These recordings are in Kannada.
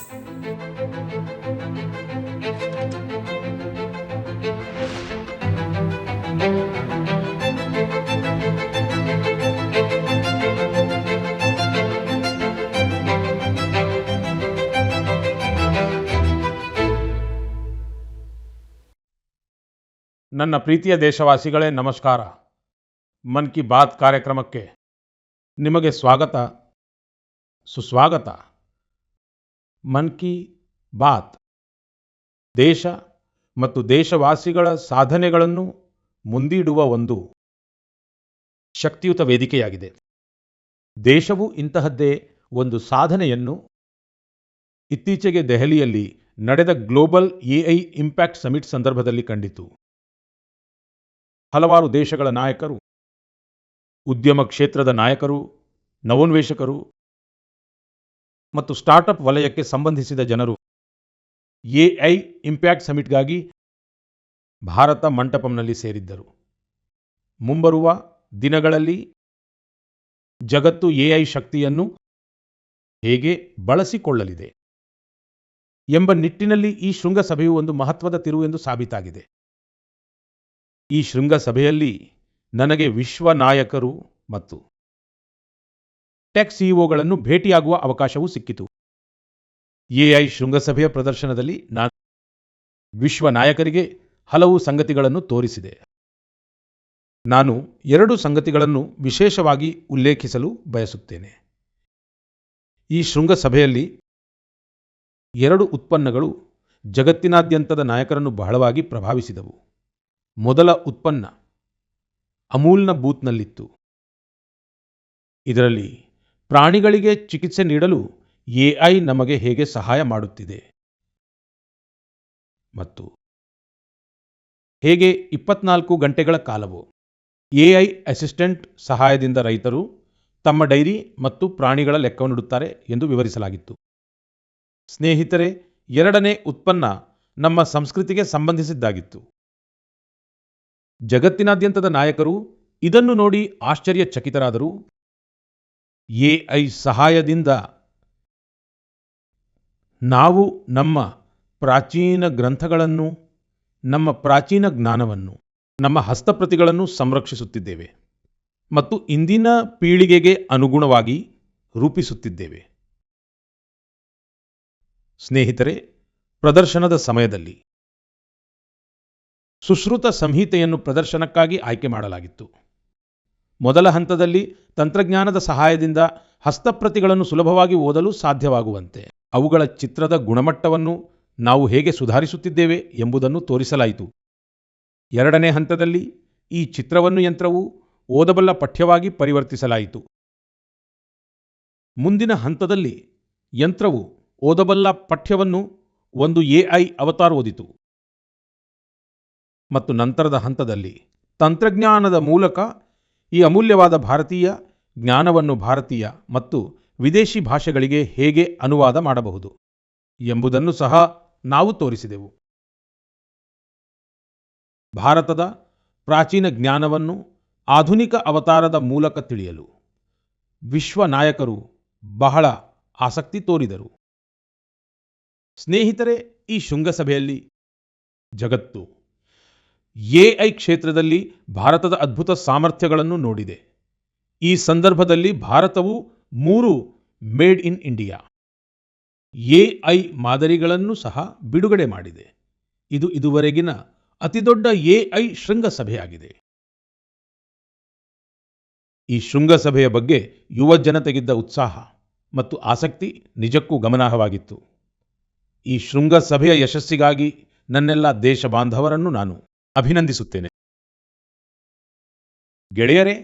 ನನ್ನ ಪ್ರೀತಿಯ ದೇಶವಾಸಿಗಳೇ, ನಮಸ್ಕಾರ. ಮನ್ ಕಿ ಬಾತ್ ಕಾರ್ಯಕ್ರಮಕ್ಕೆ ನಿಮಗೆ ಸ್ವಾಗತ, ಸುಸ್ವಾಗತ. ಮನ್ ಕಿ ಬಾತ್ ದೇಶ ಮತ್ತು ದೇಶವಾಸಿಗಳ ಸಾಧನೆಗಳನ್ನು ಮುಂದಿಡುವ ಒಂದು ಶಕ್ತಿಯುತ ವೇದಿಕೆಯಾಗಿದೆ. ದೇಶವು ಇಂತಹದ್ದೇ ಒಂದು ಸಾಧನೆಯನ್ನು ಇತ್ತೀಚೆಗೆ ದೆಹಲಿಯಲ್ಲಿ ನಡೆದ ಗ್ಲೋಬಲ್ ಎಐ ಇಂಪ್ಯಾಕ್ಟ್ ಸಮಿಟ್ ಸಂದರ್ಭದಲ್ಲಿ ಕಂಡಿತು. ಹಲವಾರು ದೇಶಗಳ ನಾಯಕರು, ಉದ್ಯಮ ಕ್ಷೇತ್ರದ ನಾಯಕರು, ನವೋನ್ವೇಷಕರು ಮತ್ತು ಸ್ಟಾರ್ಟ್ಅಪ್ ವಲಯಕ್ಕೆ ಸಂಬಂಧಿಸಿದ ಜನರು ಎಐ ಇಂಪ್ಯಾಕ್ಟ್ ಸಮಿಟ್ಗಾಗಿ ಭಾರತ ಮಂಟಪಂನಲ್ಲಿ ಸೇರಿದ್ದರು. ಮುಂಬರುವ ದಿನಗಳಲ್ಲಿ ಜಗತ್ತು ಎಐ ಶಕ್ತಿಯನ್ನು ಹೇಗೆ ಬಳಸಿಕೊಳ್ಳಲಿದೆ ಎಂಬ ನಿಟ್ಟಿನಲ್ಲಿ ಈ ಶೃಂಗಸಭೆಯು ಒಂದು ಮಹತ್ವದ ತಿರುವು ಎಂದು ಸಾಬೀತಾಗಿದೆ. ಈ ಶೃಂಗಸಭೆಯಲ್ಲಿ ನನಗೆ ವಿಶ್ವ ನಾಯಕರು ಮತ್ತು ಟೆಕ್ ಸಿಇಒಗಳನ್ನು ಭೇಟಿಯಾಗುವ ಅವಕಾಶವೂ ಸಿಕ್ಕಿತು. ಎಐ ಶೃಂಗಸಭೆಯ ಪ್ರದರ್ಶನದಲ್ಲಿ ನಾನು ವಿಶ್ವ ನಾಯಕರಿಗೆ ಹಲವು ಸಂಗತಿಗಳನ್ನು ತೋರಿಸಿದೆ. ನಾನು 2 ಸಂಗತಿಗಳನ್ನು ವಿಶೇಷವಾಗಿ ಉಲ್ಲೇಖಿಸಲು ಬಯಸುತ್ತೇನೆ. ಈ ಶೃಂಗಸಭೆಯಲ್ಲಿ 2 ಉತ್ಪನ್ನಗಳು ಜಗತ್ತಿನಾದ್ಯಂತದ ನಾಯಕರನ್ನು ಬಹಳವಾಗಿ ಪ್ರಭಾವಿಸಿದವು. ಮೊದಲ ಉತ್ಪನ್ನ ಅಮೂಲ್ನ ಬೂತ್ನಲ್ಲಿತ್ತು. ಇದರಲ್ಲಿ ಪ್ರಾಣಿಗಳಿಗೆ ಚಿಕಿತ್ಸೆ ನೀಡಲು ಎಐ ನಮಗೆ ಹೇಗೆ ಸಹಾಯ ಮಾಡುತ್ತಿದೆ ಮತ್ತು ಹೇಗೆ 24 ಗಂಟೆಗಳ ಕಾಲವೂ ಎಐ ಅಸಿಸ್ಟೆಂಟ್ ಸಹಾಯದಿಂದ ರೈತರು ತಮ್ಮ ಡೈರಿ ಮತ್ತು ಪ್ರಾಣಿಗಳ ಲೆಕ್ಕವನ್ನಿಡುತ್ತಾರೆ ಎಂದು ವಿವರಿಸಲಾಗಿತ್ತು. ಸ್ನೇಹಿತರೆ, 2ನೇ ಉತ್ಪನ್ನ ನಮ್ಮ ಸಂಸ್ಕೃತಿಗೆ ಸಂಬಂಧಿಸಿದ್ದಾಗಿತ್ತು. ಜಗತ್ತಿನಾದ್ಯಂತದ ನಾಯಕರು ಇದನ್ನು ನೋಡಿ ಆಶ್ಚರ್ಯಚಕಿತರಾದರು. ಎಐ ಸಹಾಯದಿಂದ ನಾವು ನಮ್ಮ ಪ್ರಾಚೀನ ಗ್ರಂಥಗಳನ್ನು, ನಮ್ಮ ಪ್ರಾಚೀನ ಜ್ಞಾನವನ್ನು, ನಮ್ಮ ಹಸ್ತಪ್ರತಿಗಳನ್ನು ಸಂರಕ್ಷಿಸುತ್ತಿದ್ದೇವೆ ಮತ್ತು ಇಂದಿನ ಪೀಳಿಗೆಗೆ ಅನುಗುಣವಾಗಿ ರೂಪಿಸುತ್ತಿದ್ದೇವೆ. ಸ್ನೇಹಿತರೆ, ಪ್ರದರ್ಶನದ ಸಮಯದಲ್ಲಿ ಸುಶ್ರುತ ಸಂಹಿತೆಯನ್ನು ಪ್ರದರ್ಶನಕ್ಕಾಗಿ ಆಯ್ಕೆ ಮಾಡಲಾಗಿತ್ತು. ಮೊದಲ ಹಂತದಲ್ಲಿ ತಂತ್ರಜ್ಞಾನದ ಸಹಾಯದಿಂದ ಹಸ್ತಪ್ರತಿಗಳನ್ನು ಸುಲಭವಾಗಿ ಓದಲು ಸಾಧ್ಯವಾಗುವಂತೆ ಅವುಗಳ ಚಿತ್ರದ ಗುಣಮಟ್ಟವನ್ನು ನಾವು ಹೇಗೆ ಸುಧಾರಿಸುತ್ತಿದ್ದೇವೆ ಎಂಬುದನ್ನು ತೋರಿಸಲಾಯಿತು. 2ನೇ ಹಂತದಲ್ಲಿ ಈ ಚಿತ್ರವನ್ನು ಯಂತ್ರವು ಓದಬಲ್ಲ ಪಠ್ಯವಾಗಿ ಪರಿವರ್ತಿಸಲಾಯಿತು. ಮುಂದಿನ ಹಂತದಲ್ಲಿ ಯಂತ್ರವು ಓದಬಲ್ಲ ಪಠ್ಯವನ್ನು ಒಂದು ಎಐ ಅವತಾರ್ ಓದಿತು ಮತ್ತು ನಂತರದ ಹಂತದಲ್ಲಿ ತಂತ್ರಜ್ಞಾನದ ಮೂಲಕ ಈ ಅಮೂಲ್ಯವಾದ ಭಾರತೀಯ ಜ್ಞಾನವನ್ನು ಭಾರತೀಯ ಮತ್ತು ವಿದೇಶಿ ಭಾಷೆಗಳಿಗೆ ಹೇಗೆ ಅನುವಾದ ಮಾಡಬಹುದು ಎಂಬುದನ್ನು ಸಹ ನಾವು ತೋರಿಸಿದೆವು. ಭಾರತದ ಪ್ರಾಚೀನ ಜ್ಞಾನವನ್ನು ಆಧುನಿಕ ಅವತಾರದ ಮೂಲಕ ತಿಳಿಯಲು ವಿಶ್ವ ನಾಯಕರು ಬಹಳ ಆಸಕ್ತಿ ತೋರಿದರು. ಸ್ನೇಹಿತರೆ, ಈ ಶೃಂಗಸಭೆಯಲ್ಲಿ ಜಗತ್ತು ಎಐ ಕ್ಷೇತ್ರದಲ್ಲಿ ಭಾರತದ ಅದ್ಭುತ ಸಾಮರ್ಥ್ಯಗಳನ್ನು ನೋಡಿದೆ. ಈ ಸಂದರ್ಭದಲ್ಲಿ ಭಾರತವು 3 ಮೇಡ್ ಇನ್ ಇಂಡಿಯಾ ಎಐ ಮಾದರಿಗಳನ್ನು ಸಹ ಬಿಡುಗಡೆ ಮಾಡಿದೆ. ಇದು ಇದುವರೆಗಿನ ಅತಿದೊಡ್ಡ ಎಐ ಶೃಂಗಸಭೆಯಾಗಿದೆ. ಈ ಶೃಂಗಸಭೆಯ ಬಗ್ಗೆ ಯುವ ಜನತೆಗಿದ್ದ ಉತ್ಸಾಹ ಮತ್ತು ಆಸಕ್ತಿ ನಿಜಕ್ಕೂ ಗಮನಾರ್ಹವಾಗಿತ್ತು. ಈ ಶೃಂಗಸಭೆಯ ಯಶಸ್ಸಿಗಾಗಿ ನನ್ನೆಲ್ಲ ದೇಶ ಬಾಂಧವರನ್ನು ನಾನು ಅಭಿನಂದಿಸುತ್ತೇನೆ. ಗೆಳೆಯರೇ,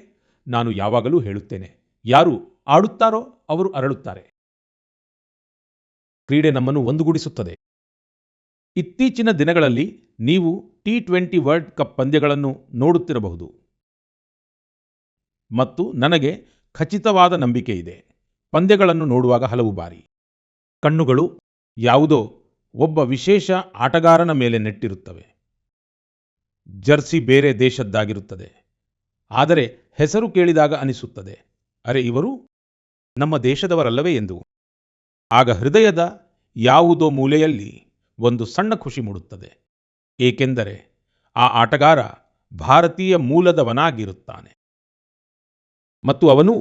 ನಾನು ಯಾವಾಗಲೂ ಹೇಳುತ್ತೇನೆ, ಯಾರು ಆಡುತ್ತಾರೋ ಅವರು ಅರಳುತ್ತಾರೆ. ಕ್ರೀಡೆ ನಮ್ಮನ್ನು ಒಂದುಗೂಡಿಸುತ್ತದೆ. ಇತ್ತೀಚಿನ ದಿನಗಳಲ್ಲಿ ನೀವು T20 ವರ್ಲ್ಡ್ ಕಪ್ ಪಂದ್ಯಗಳನ್ನು ನೋಡುತ್ತಿರಬಹುದು ಮತ್ತು ನನಗೆ ಖಚಿತವಾದ ನಂಬಿಕೆ ಇದೆ. ಪಂದ್ಯಗಳನ್ನು ನೋಡುವಾಗ ಹಲವು ಬಾರಿ ಕಣ್ಣುಗಳು ಯಾವುದೋ ಒಬ್ಬ ವಿಶೇಷ ಆಟಗಾರನ ಮೇಲೆ ನೆಟ್ಟಿರುತ್ತವೆ. ಜರ್ಸಿ ಬೇರೆ ದೇಶದ್ದಾಗಿರುತ್ತದೆ, ಆದರೆ ಹೆಸರು ಕೇಳಿದಾಗ ಅನಿಸುತ್ತದೆ, ಅರೆ, ಇವರು ನಮ್ಮ ದೇಶದವರಲ್ಲವೇ ಎಂದು. ಆಗ ಹೃದಯದ ಯಾವುದೋ ಮೂಲೆಯಲ್ಲಿ ಒಂದು ಸಣ್ಣ ಖುಷಿ ಮೂಡುತ್ತದೆ. ಏಕೆಂದರೆ ಆ ಆಟಗಾರ ಭಾರತೀಯ ಮೂಲದವನಾಗಿರುತ್ತಾನೆ ಮತ್ತು ಅವನು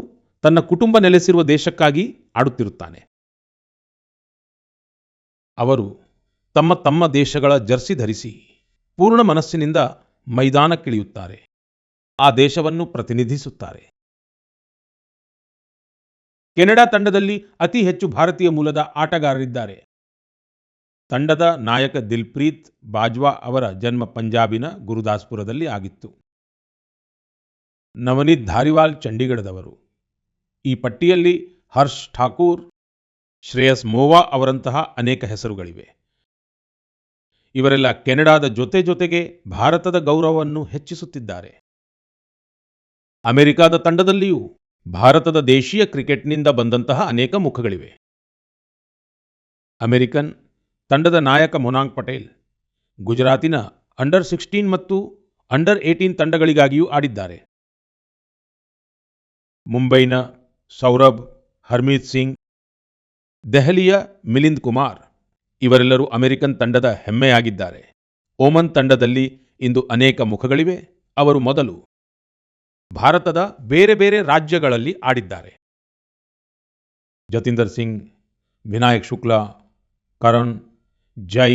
ತನ್ನ ಕುಟುಂಬ ನೆಲೆಸಿರುವ ದೇಶಕ್ಕಾಗಿ ಆಡುತ್ತಿರುತ್ತಾನೆ. ಅವರು ತಮ್ಮ ತಮ್ಮ ದೇಶಗಳ ಜರ್ಸಿ ಧರಿಸಿ ಪೂರ್ಣ ಮನಸ್ಸಿನಿಂದ ಮೈದಾನಕ್ಕಿಳಿಯುತ್ತಾರೆ, ಆ ದೇಶವನ್ನು ಪ್ರತಿನಿಧಿಸುತ್ತಾರೆ. ಕೆನಡಾ ತಂಡದಲ್ಲಿ ಅತಿ ಹೆಚ್ಚು ಭಾರತೀಯ ಮೂಲದ ಆಟಗಾರರಿದ್ದಾರೆ. ತಂಡದ ನಾಯಕ ದಿಲ್ಪ್ರೀತ್ ಬಾಜ್ವಾ ಅವರ ಜನ್ಮ ಪಂಜಾಬಿನ ಗುರುದಾಸ್ಪುರದಲ್ಲಿ ಆಗಿತ್ತು. ನವನೀತ್ ಧಾರಿವಾಲ್ ಚಂಡೀಗಢದವರು. ಈ ಪಟ್ಟಿಯಲ್ಲಿ ಹರ್ಷ್ ಠಾಕೂರ್, ಶ್ರೇಯಸ್ ಮೋವಾ ಅವರಂತಹ ಅನೇಕ ಹೆಸರುಗಳಿವೆ. ಇವರೆಲ್ಲ ಕೆನಡಾದ ಜೊತೆಗೆ ಭಾರತದ ಗೌರವವನ್ನು ಹೆಚ್ಚಿಸುತ್ತಿದ್ದಾರೆ. ಅಮೆರಿಕದ ತಂಡದಲ್ಲಿಯೂ ಭಾರತದ ದೇಶೀಯ ಕ್ರಿಕೆಟ್ನಿಂದ ಬಂದಂತಹ ಅನೇಕ ಮುಖಗಳಿವೆ. ಅಮೆರಿಕನ್ ತಂಡದ ನಾಯಕ ಮೊನಾಂಗ್ ಪಟೇಲ್ ಗುಜರಾತಿನ ಅಂಡರ್ 16 ಮತ್ತು ಅಂಡರ್ 18 ತಂಡಗಳಿಗಾಗಿಯೂ ಆಡಿದ್ದಾರೆ. ಮುಂಬೈನ ಸೌರಭ್, ಹರ್ಮೀತ್ ಸಿಂಗ್, ದೆಹಲಿಯ ಮಿಲಿಂದ್ ಕುಮಾರ್ ಇವರೆಲ್ಲರೂ ಅಮೆರಿಕನ್ ತಂಡದ ಹೆಮ್ಮೆಯಾಗಿದ್ದಾರೆ. ಓಮನ್ ತಂಡದಲ್ಲಿ ಇಂದು ಅನೇಕ ಮುಖಗಳಿವೆ. ಅವರು ಮೊದಲು ಭಾರತದ ಬೇರೆ ಬೇರೆ ರಾಜ್ಯಗಳಲ್ಲಿ ಆಡಿದ್ದಾರೆ. ಜತಿಂದರ್ ಸಿಂಗ್, ವಿನಾಯಕ್ ಶುಕ್ಲಾ, ಕರಣ್, ಜೈ,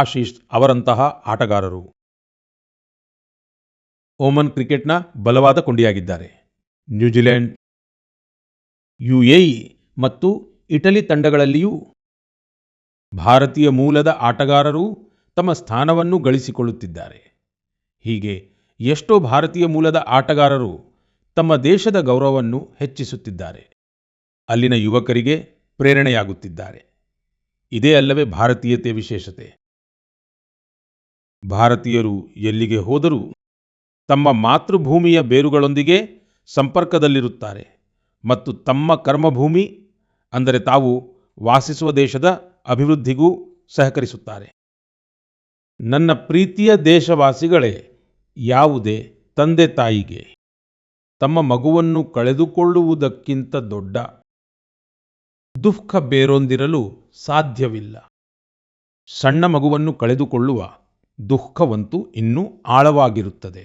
ಆಶೀಶ್ ಅವರಂತಹ ಆಟಗಾರರು ಓಮನ್ ಕ್ರಿಕೆಟ್ನ ಬಲವಾದ ಕೊಂಡಿಯಾಗಿದ್ದಾರೆ. ನ್ಯೂಜಿಲೆಂಡ್, ಯುಎಇ ಮತ್ತು ಇಟಲಿ ತಂಡಗಳಲ್ಲಿಯೂ ಭಾರತೀಯ ಮೂಲದ ಆಟಗಾರರು ತಮ್ಮ ಸ್ಥಾನವನ್ನು ಗಳಿಸಿಕೊಳ್ಳುತ್ತಿದ್ದಾರೆ. ಹೀಗೆ ಎಷ್ಟೋ ಭಾರತೀಯ ಮೂಲದ ಆಟಗಾರರು ತಮ್ಮ ದೇಶದ ಗೌರವವನ್ನು ಹೆಚ್ಚಿಸುತ್ತಿದ್ದಾರೆ, ಅಲ್ಲಿನ ಯುವಕರಿಗೆ ಪ್ರೇರಣೆಯಾಗುತ್ತಿದ್ದಾರೆ. ಇದೇ ಅಲ್ಲವೇ ಭಾರತೀಯತೆ ವಿಶೇಷತೆ. ಭಾರತೀಯರು ಎಲ್ಲಿಗೆ ಹೋದರೂ ತಮ್ಮ ಮಾತೃಭೂಮಿಯ ಬೇರುಗಳೊಂದಿಗೆ ಸಂಪರ್ಕದಲ್ಲಿರುತ್ತಾರೆ ಮತ್ತು ತಮ್ಮ ಕರ್ಮಭೂಮಿ ಅಂದರೆ ತಾವು ವಾಸಿಸುವ ದೇಶದ ಅಭಿವೃದ್ಧಿಗೂ ಸಹಕರಿಸುತ್ತಾರೆ. ನನ್ನ ಪ್ರೀತಿಯ ದೇಶವಾಸಿಗಳೇ, ಯಾವುದೇ ತಂದೆ ತಾಯಿಗೆ ತಮ್ಮ ಮಗುವನ್ನು ಕಳೆದುಕೊಳ್ಳುವುದಕ್ಕಿಂತ ದೊಡ್ಡ ದುಃಖ ಬೇರೊಂದಿರಲು ಸಾಧ್ಯವಿಲ್ಲ. ಸಣ್ಣ ಮಗುವನ್ನು ಕಳೆದುಕೊಳ್ಳುವ ದುಃಖವಂತೂ ಇನ್ನೂ ಆಳವಾಗಿರುತ್ತದೆ.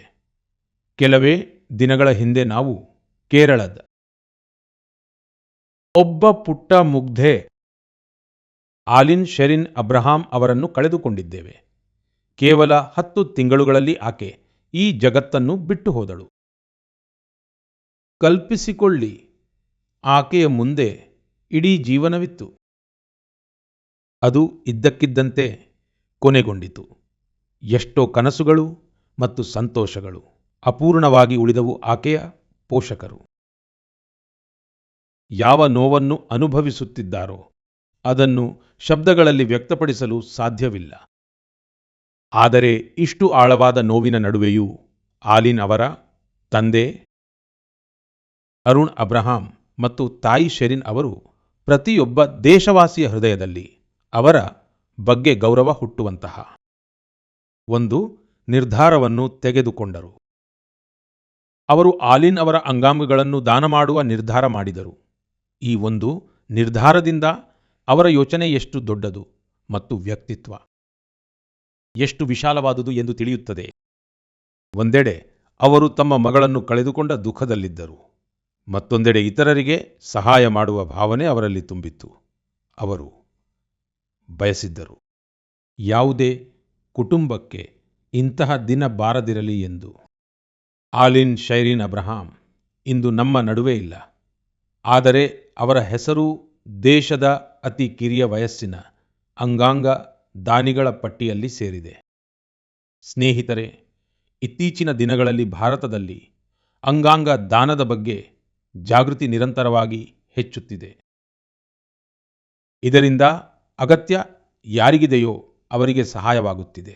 ಕೆಲವೇ ದಿನಗಳ ಹಿಂದೆ ನಾವು ಕೇರಳದ ಒಬ್ಬ ಪುಟ್ಟ ಮುಗ್ಧೆ ಆಲಿನ್ ಶೆರಿನ್ ಅಬ್ರಹಾಂ ಅವರನ್ನು ಕಳೆದುಕೊಂಡಿದ್ದೇವೆ. ಕೇವಲ 10 ತಿಂಗಳುಗಳಲ್ಲಿ ಆಕೆ ಈ ಜಗತ್ತನ್ನು ಬಿಟ್ಟು ಹೋದಳು. ಕಲ್ಪಿಸಿಕೊಳ್ಳಿ, ಆಕೆಯ ಮುಂದೆ ಇಡೀ ಜೀವನವಿತ್ತು. ಅದು ಇದ್ದಕ್ಕಿದ್ದಂತೆ ಕೊನೆಗೊಂಡಿತು. ಎಷ್ಟೋ ಕನಸುಗಳು ಮತ್ತು ಸಂತೋಷಗಳು ಅಪೂರ್ಣವಾಗಿ ಉಳಿದವು. ಆಕೆಯ ಪೋಷಕರು ಯಾವ ನೋವನ್ನು ಅನುಭವಿಸುತ್ತಿದ್ದಾರೋ ಅದನ್ನು ಶಬ್ದಗಳಲ್ಲಿ ವ್ಯಕ್ತಪಡಿಸಲು ಸಾಧ್ಯವಿಲ್ಲ. ಆದರೆ ಇಷ್ಟು ಆಳವಾದ ನೋವಿನ ನಡುವೆಯೂ ಆಲಿನ್ ಅವರ ತಂದೆ ಅರುಣ್ ಅಬ್ರಹಾಂ ಮತ್ತು ತಾಯಿ ಶೆರಿನ್ ಅವರು ಪ್ರತಿಯೊಬ್ಬ ದೇಶವಾಸಿಯ ಹೃದಯದಲ್ಲಿ ಅವರ ಬಗ್ಗೆ ಗೌರವ ಹುಟ್ಟುವಂತಹ ಒಂದು ನಿರ್ಧಾರವನ್ನು ತೆಗೆದುಕೊಂಡರು. ಅವರು ಆಲಿನ್ ಅವರ ಅಂಗಾಂಗಗಳನ್ನು ದಾನ ಮಾಡುವ ನಿರ್ಧಾರ ಮಾಡಿದರು. ಈ ಒಂದು ನಿರ್ಧಾರದಿಂದ ಅವರ ಯೋಚನೆ ಎಷ್ಟು ದೊಡ್ಡದು ಮತ್ತು ವ್ಯಕ್ತಿತ್ವ ಎಷ್ಟು ವಿಶಾಲವಾದುದು ಎಂದು ತಿಳಿಯುತ್ತದೆ. ಒಂದೆಡೆ ಅವರು ತಮ್ಮ ಮಗಳನ್ನು ಕಳೆದುಕೊಂಡ ದುಃಖದಲ್ಲಿದ್ದರು, ಮತ್ತೊಂದೆಡೆ ಇತರರಿಗೆ ಸಹಾಯ ಮಾಡುವ ಭಾವನೆ ಅವರಲ್ಲಿ ತುಂಬಿತ್ತು. ಅವರು ಬಯಸಿದ್ದರು ಯಾವುದೇ ಕುಟುಂಬಕ್ಕೆ ಇಂತಹ ದಿನ ಬಾರದಿರಲಿ ಎಂದು. ಆಲಿನ್ ಶೈರಿನ್ ಅಬ್ರಹಾಂ ಇಂದು ನಮ್ಮ ನಡುವೆ ಇಲ್ಲ, ಆದರೆ ಅವರ ಹೆಸರು ದೇಶದ ಅತಿ ಕಿರಿಯ ವಯಸ್ಸಿನ ಅಂಗಾಂಗ ದಾನಿಗಳ ಪಟ್ಟಿಯಲ್ಲಿ ಸೇರಿದೆ. ಸ್ನೇಹಿತರೆ, ಇತ್ತೀಚಿನ ದಿನಗಳಲ್ಲಿ ಭಾರತದಲ್ಲಿ ಅಂಗಾಂಗ ದಾನದ ಬಗ್ಗೆ ಜಾಗೃತಿ ನಿರಂತರವಾಗಿ ಹೆಚ್ಚುತ್ತಿದೆ. ಇದರಿಂದ ಅಗತ್ಯ ಯಾರಿಗಿದೆಯೋ ಅವರಿಗೆ ಸಹಾಯವಾಗುತ್ತಿದೆ.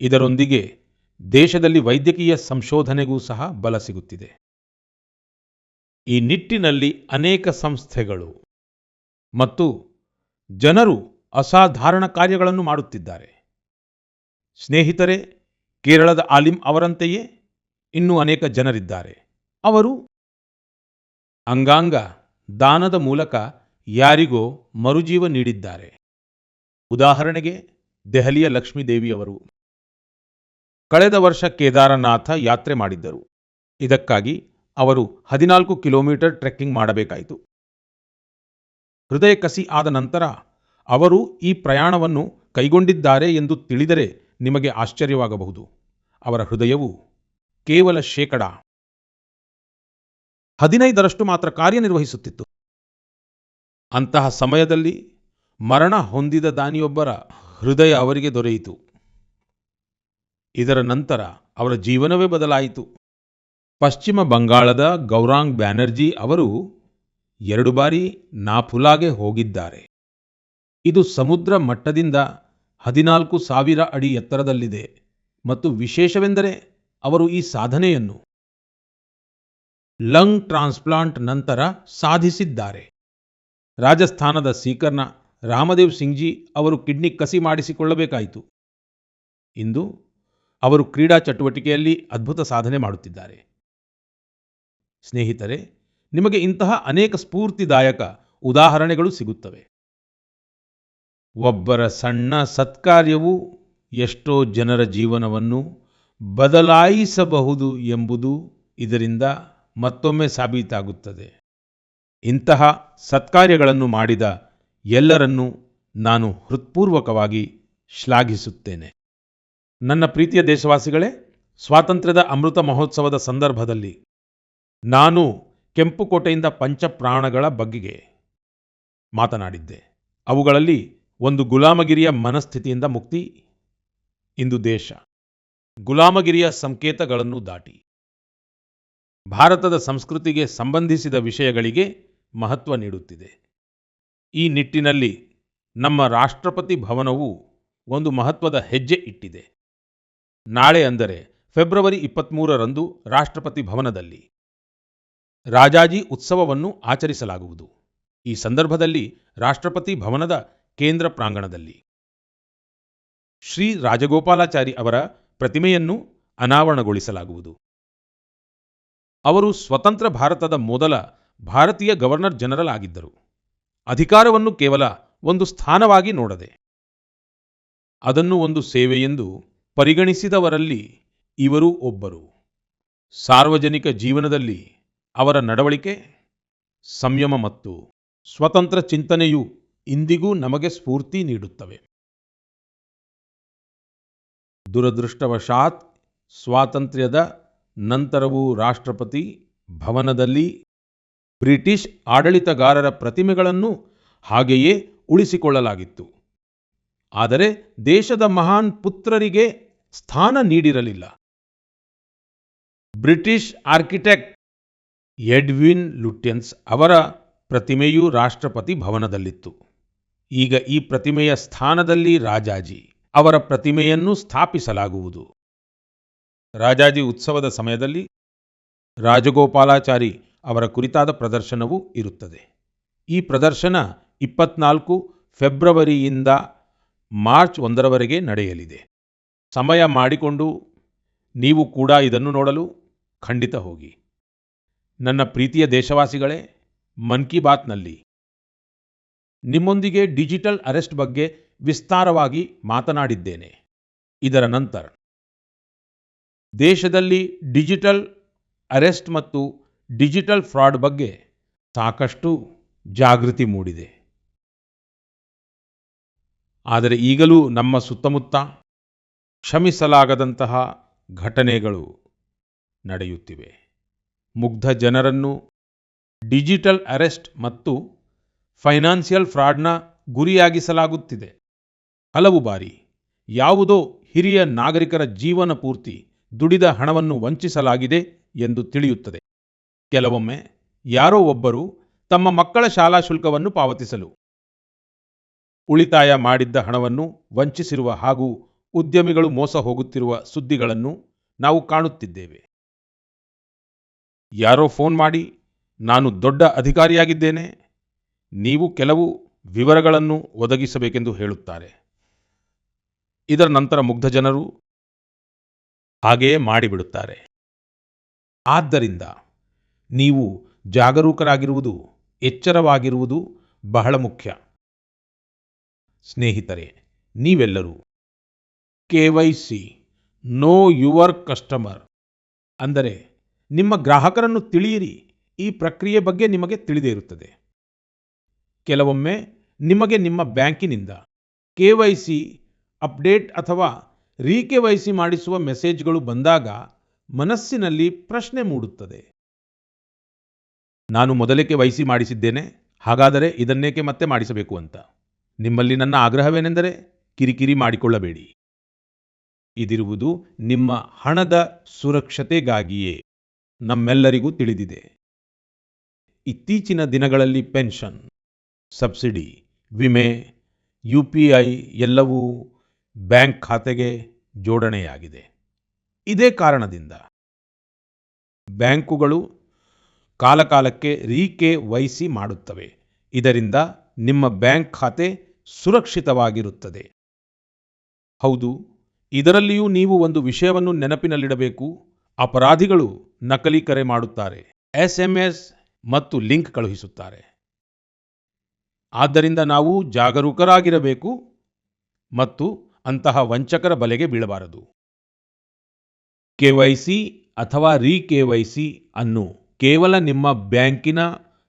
ಇದರೊಂದಿಗೆ ದೇಶದಲ್ಲಿ ವೈದ್ಯಕೀಯ ಸಂಶೋಧನೆಗೂ ಸಹ ಬಲ ಸಿಗುತ್ತಿದೆ. ಈ ನಿಟ್ಟಿನಲ್ಲಿ ಅನೇಕ ಸಂಸ್ಥೆಗಳು ಮತ್ತು ಜನರು ಅಸಾಧಾರಣ ಕಾರ್ಯಗಳನ್ನು ಮಾಡುತ್ತಿದ್ದಾರೆ. ಸ್ನೇಹಿತರೆ, ಕೇರಳದ ಆಲಿಂ ಅವರಂತೆಯೇ ಇನ್ನೂ ಅನೇಕ ಜನರಿದ್ದಾರೆ. ಅವರು ಅಂಗಾಂಗ ದಾನದ ಮೂಲಕ ಯಾರಿಗೋ ಮರುಜೀವ ನೀಡಿದ್ದಾರೆ. ಉದಾಹರಣೆಗೆ ದೆಹಲಿಯ ಲಕ್ಷ್ಮೀದೇವಿಯವರು ಕಳೆದ ವರ್ಷ ಕೇದಾರನಾಥ ಯಾತ್ರೆ ಮಾಡಿದ್ದರು. ಇದಕ್ಕಾಗಿ ಅವರು 14 ಕಿಲೋಮೀಟರ್ ಟ್ರೆಕ್ಕಿಂಗ್ ಮಾಡಬೇಕಾಯಿತು. ಹೃದಯ ಕಸಿ ಆದ ನಂತರ ಅವರು ಈ ಪ್ರಯಾಣವನ್ನು ಕೈಗೊಂಡಿದ್ದಾರೆ ಎಂದು ತಿಳಿದರೆ ನಿಮಗೆ ಆಶ್ಚರ್ಯವಾಗಬಹುದು. ಅವರ ಹೃದಯವು ಕೇವಲ 15% ಮಾತ್ರ ಕಾರ್ಯನಿರ್ವಹಿಸುತ್ತಿತ್ತು. ಅಂತಹ ಸಮಯದಲ್ಲಿ ಮರಣ ಹೊಂದಿದ ದಾನಿಯೊಬ್ಬರ ಹೃದಯ ಅವರಿಗೆ ದೊರೆಯಿತು. ಇದರ ನಂತರ ಅವರ ಜೀವನವೇ ಬದಲಾಯಿತು. ಪಶ್ಚಿಮ ಬಂಗಾಳದ ಗೌರಾಂಗ್ ಬ್ಯಾನರ್ಜಿ ಅವರು 2 ಬಾರಿ ನಾಥುಲಾಗೆ ಹೋಗಿದ್ದಾರೆ. ಇದು ಸಮುದ್ರ ಮಟ್ಟದಿಂದ 14,000 ಅಡಿ ಎತ್ತರದಲ್ಲಿದೆ ಮತ್ತು ವಿಶೇಷವೆಂದರೆ ಅವರು ಈ ಸಾಧನೆಯನ್ನು ಲಂಗ್ ಟ್ರಾನ್ಸ್ಪ್ಲಾಂಟ್ ನಂತರ ಸಾಧಿಸಿದ್ದಾರೆ. ರಾಜಸ್ಥಾನದ ಸೀಕರ್ನ ರಾಮದೇವ್ ಸಿಂಗ್ ಜಿ ಅವರು ಕಿಡ್ನಿ ಕಸಿ ಮಾಡಿಸಿಕೊಳ್ಳಬೇಕಾಯಿತು. ಇಂದು ಅವರು ಕ್ರೀಡಾ ಚಟುವಟಿಕೆಯಲ್ಲಿ ಅದ್ಭುತ ಸಾಧನೆ ಮಾಡುತ್ತಿದ್ದಾರೆ. ಸ್ನೇಹಿತರೆ, ನಿಮಗೆ ಇಂತಹ ಅನೇಕ ಸ್ಫೂರ್ತಿದಾಯಕ ಉದಾಹರಣೆಗಳು ಸಿಗುತ್ತವೆ. ಒಬ್ಬರ ಸಣ್ಣ ಸತ್ಕಾರ್ಯವು ಎಷ್ಟೋ ಜನರ ಜೀವನವನ್ನು ಬದಲಾಯಿಸಬಹುದು ಎಂಬುದು ಇದರಿಂದ ಮತ್ತೊಮ್ಮೆ ಸಾಬೀತಾಗುತ್ತದೆ. ಇಂತಹ ಸತ್ಕಾರ್ಯಗಳನ್ನು ಮಾಡಿದ ಎಲ್ಲರನ್ನೂ ನಾನು ಹೃತ್ಪೂರ್ವಕವಾಗಿ ಶ್ಲಾಘಿಸುತ್ತೇನೆ. ನನ್ನ ಪ್ರೀತಿಯ ದೇಶವಾಸಿಗಳೇ, ಸ್ವಾತಂತ್ರ್ಯದ ಅಮೃತ ಮಹೋತ್ಸವದ ಸಂದರ್ಭದಲ್ಲಿ ನಾನು ಕೆಂಪುಕೋಟೆಯಿಂದ ಪಂಚಪ್ರಾಣಗಳ ಬಗೆಗೆ ಮಾತನಾಡಿದ್ದೆ. ಅವುಗಳಲ್ಲಿ ಒಂದು ಗುಲಾಮಗಿರಿಯ ಮನಸ್ಥಿತಿಯಿಂದ ಮುಕ್ತಿ. ಇಂದು ದೇಶ ಗುಲಾಮಗಿರಿಯ ಸಂಕೇತಗಳನ್ನು ದಾಟಿ ಭಾರತದ ಸಂಸ್ಕೃತಿಗೆ ಸಂಬಂಧಿಸಿದ ವಿಷಯಗಳಿಗೆ ಮಹತ್ವ ನೀಡುತ್ತಿದೆ. ಈ ನಿಟ್ಟಿನಲ್ಲಿ ನಮ್ಮ ರಾಷ್ಟ್ರಪತಿ ಭವನವು ಒಂದು ಮಹತ್ವದ ಹೆಜ್ಜೆ ಇಟ್ಟಿದೆ. ನಾಳೆ ಅಂದರೆ ಫೆಬ್ರವರಿ 23ರಂದು ರಾಷ್ಟ್ರಪತಿ ಭವನದಲ್ಲಿ ರಾಜಾಜಿ ಉತ್ಸವವನ್ನು ಆಚರಿಸಲಾಗುವುದು. ಈ ಸಂದರ್ಭದಲ್ಲಿ ರಾಷ್ಟ್ರಪತಿ ಭವನದ ಕೇಂದ್ರ ಪ್ರಾಂಗಣದಲ್ಲಿ ಶ್ರೀ ರಾಜಗೋಪಾಲಾಚಾರಿ ಅವರ ಪ್ರತಿಮೆಯನ್ನು ಅನಾವರಣಗೊಳಿಸಲಾಗುವುದು. ಅವರು ಸ್ವತಂತ್ರ ಭಾರತದ ಮೊದಲ ಭಾರತೀಯ ಗವರ್ನರ್ ಜನರಲ್ ಆಗಿದ್ದರು. ಅಧಿಕಾರವನ್ನು ಕೇವಲ ಒಂದು ಸ್ಥಾನವಾಗಿ ನೋಡದೆ ಅದನ್ನು ಒಂದು ಸೇವೆಯೆಂದು ಪರಿಗಣಿಸಿದವರಲ್ಲಿ ಇವರು ಒಬ್ಬರು. ಸಾರ್ವಜನಿಕ ಜೀವನದಲ್ಲಿ ಅವರ ನಡವಳಿಕೆ, ಸಂಯಮ ಮತ್ತು ಸ್ವತಂತ್ರ ಚಿಂತನೆಯು ಇಂದಿಗೂ ನಮಗೆ ಸ್ಫೂರ್ತಿ ನೀಡುತ್ತವೆ. ದುರದೃಷ್ಟವಶಾತ್ ಸ್ವಾತಂತ್ರ್ಯದ ನಂತರವೂ ರಾಷ್ಟ್ರಪತಿ ಭವನದಲ್ಲಿ ಬ್ರಿಟಿಷ್ ಆಡಳಿತಗಾರರ ಪ್ರತಿಮೆಗಳನ್ನು ಹಾಗೆಯೇ ಉಳಿಸಿಕೊಳ್ಳಲಾಗಿತ್ತು. ಆದರೆ ದೇಶದ ಮಹಾನ್ ಪುತ್ರರಿಗೆ ಸ್ಥಾನ ನೀಡಿರಲಿಲ್ಲ. ಬ್ರಿಟಿಷ್ ಆರ್ಕಿಟೆಕ್ಟ್ ಎಡ್ವಿನ್ ಲುಟ್ಯನ್ಸ್ ಅವರ ಪ್ರತಿಮೆಯೂ ರಾಷ್ಟ್ರಪತಿ ಭವನದಲ್ಲಿತ್ತು. ಈಗ ಈ ಪ್ರತಿಮೆಯ ಸ್ಥಾನದಲ್ಲಿ ರಾಜಾಜಿ ಅವರ ಪ್ರತಿಮೆಯನ್ನು ಸ್ಥಾಪಿಸಲಾಗುವುದು. ರಾಜಾಜಿ ಉತ್ಸವದ ಸಮಯದಲ್ಲಿ ರಾಜಗೋಪಾಲಾಚಾರಿ ಅವರ ಕುರಿತಾದ ಪ್ರದರ್ಶನವೂ ಇರುತ್ತದೆ. ಈ ಪ್ರದರ್ಶನ 24 ಫೆಬ್ರವರಿಯಿಂದ ಮಾರ್ಚ್ 1ರವರೆಗೆ ನಡೆಯಲಿದೆ. ಸಮಯ ಮಾಡಿಕೊಂಡು ನೀವು ಕೂಡ ಇದನ್ನು ನೋಡಲು ಖಂಡಿತ ಹೋಗಿ. ನನ್ನ ಪ್ರೀತಿಯ ದೇಶವಾಸಿಗಳೇ, ಮನ್ ಕಿ ಬಾತ್ನಲ್ಲಿ ನಿಮ್ಮೊಂದಿಗೆ ಡಿಜಿಟಲ್ ಅರೆಸ್ಟ್ ಬಗ್ಗೆ ವಿಸ್ತಾರವಾಗಿ ಮಾತನಾಡಿದ್ದೇನೆ. ಇದರ ನಂತರ ದೇಶದಲ್ಲಿ ಡಿಜಿಟಲ್ ಅರೆಸ್ಟ್ ಮತ್ತು ಡಿಜಿಟಲ್ ಫ್ರಾಡ್ ಬಗ್ಗೆ ಸಾಕಷ್ಟು ಜಾಗೃತಿ ಮೂಡಿದೆ. ಆದರೆ ಈಗಲೂ ನಮ್ಮ ಸುತ್ತಮುತ್ತ ಕ್ಷಮಿಸಲಾಗದಂತಹ ಘಟನೆಗಳು ನಡೆಯುತ್ತಿವೆ. ಮುಗ್ಧ ಜನರನ್ನು ಡಿಜಿಟಲ್ ಅರೆಸ್ಟ್ ಮತ್ತು ಫೈನಾನ್ಷಿಯಲ್ ಫ್ರಾಡ್ನ ಗುರಿಯಾಗಿಸಲಾಗುತ್ತಿದೆ. ಹಲವು ಬಾರಿ ಯಾವುದೋ ಹಿರಿಯ ನಾಗರಿಕರ ಜೀವನ ಪೂರ್ತಿ ದುಡಿದ ಹಣವನ್ನು ವಂಚಿಸಲಾಗಿದೆ ಎಂದು ತಿಳಿಯುತ್ತದೆ. ಕೆಲವೊಮ್ಮೆ ಯಾರೋ ಒಬ್ಬರು ತಮ್ಮ ಮಕ್ಕಳ ಶಾಲಾ ಶುಲ್ಕವನ್ನು ಪಾವತಿಸಲು ಉಳಿತಾಯ ಮಾಡಿದ್ದ ಹಣವನ್ನು ವಂಚಿಸಿರುವ ಹಾಗೂ ಉದ್ಯಮಿಗಳು ಮೋಸ ಹೋಗುತ್ತಿರುವ ಸುದ್ದಿಗಳನ್ನು ನಾವು ಕಾಣುತ್ತಿದ್ದೇವೆ. ಯಾರೋ ಫೋನ್ ಮಾಡಿ, ನಾನು ದೊಡ್ಡ ಅಧಿಕಾರಿಯಾಗಿದ್ದೇನೆ, ನೀವು ಕೆಲವು ವಿವರಗಳನ್ನು ಒದಗಿಸಬೇಕೆಂದು ಹೇಳುತ್ತಾರೆ. ಇದರ ನಂತರ ಮುಗ್ಧ ಜನರು ಹಾಗೆಯೇ ಮಾಡಿಬಿಡುತ್ತಾರೆ. ಆದ್ದರಿಂದ ನೀವು ಜಾಗರೂಕರಾಗಿರುವುದು, ಎಚ್ಚರವಾಗಿರುವುದು ಬಹಳ ಮುಖ್ಯ. ಸ್ನೇಹಿತರೆ, ನೀವೆಲ್ಲರೂ KYC ನೋ ಯುವರ್ ಕಸ್ಟಮರ್ ಅಂದರೆ ನಿಮ್ಮ ಗ್ರಾಹಕರನ್ನು ತಿಳಿಯಿರಿ ಈ ಪ್ರಕ್ರಿಯೆ ಬಗ್ಗೆ ನಿಮಗೆ ತಿಳಿದೇ ಇರುತ್ತದೆ. ಕೆಲವೊಮ್ಮೆ ನಿಮಗೆ ನಿಮ್ಮ ಬ್ಯಾಂಕಿನಿಂದ KYC ಅಪ್ಡೇಟ್ ಅಥವಾ KYC ಮಾಡಿಸುವ ಮೆಸೇಜ್ಗಳು ಬಂದಾಗ ಮನಸ್ಸಿನಲ್ಲಿ ಪ್ರಶ್ನೆ ಮೂಡುತ್ತದೆ. ನಾನು ಮೊದಲೇ KYC ಮಾಡಿಸಿದ್ದೇನೆ, ಹಾಗಾದರೆ ಇದನ್ನೇಕೆ ಮತ್ತೆ ಮಾಡಿಸಬೇಕು ಅಂತ. ನಿಮ್ಮಲ್ಲಿ ನನ್ನ ಆಗ್ರಹವೇನೆಂದರೆ ಕಿರಿಕಿರಿ ಮಾಡಿಕೊಳ್ಳಬೇಡಿ. ಇದಿರುವುದು ನಿಮ್ಮ ಹಣದ ಸುರಕ್ಷತೆಗಾಗಿಯೇ. ನಮ್ಮೆಲ್ಲರಿಗೂ ತಿಳಿದಿದೆ, ಇತ್ತೀಚಿನ ದಿನಗಳಲ್ಲಿ ಪೆನ್ಷನ್, ಸಬ್ಸಿಡಿ, ವಿಮೆ, UPI ಎಲ್ಲವೂ ಬ್ಯಾಂಕ್ ಖಾತೆಗೆ ಜೋಡಣೆಯಾಗಿದೆ. ಇದೇ ಕಾರಣದಿಂದ ಬ್ಯಾಂಕುಗಳು ಕಾಲಕಾಲಕ್ಕೆ KYC ಮಾಡುತ್ತವೆ. ಇದರಿಂದ ನಿಮ್ಮ ಬ್ಯಾಂಕ್ ಖಾತೆ ಸುರಕ್ಷಿತವಾಗಿರುತ್ತದೆ. ಹೌದು, ಇದರಲ್ಲಿಯೂ ನೀವು ಒಂದು ವಿಷಯವನ್ನು ನೆನಪಿನಲ್ಲಿಡಬೇಕು. ಅಪರಾಧಿಗಳು ನಕಲಿ ಕರೆ ಮಾಡುತ್ತಾರೆ, SMS ಮತ್ತು ಲಿಂಕ್ ಕಳುಹಿಸುತ್ತಾರೆ. ಆದ್ದರಿಂದ ನಾವು ಜಾಗರೂಕರಾಗಿರಬೇಕು ಮತ್ತು ಅಂತಹ ವಂಚಕರ ಬಲೆಗೆ ಬೀಳಬಾರದು. KYC ಅಥವಾ KYC ಅನ್ನು ಕೇವಲ ನಿಮ್ಮ ಬ್ಯಾಂಕಿನ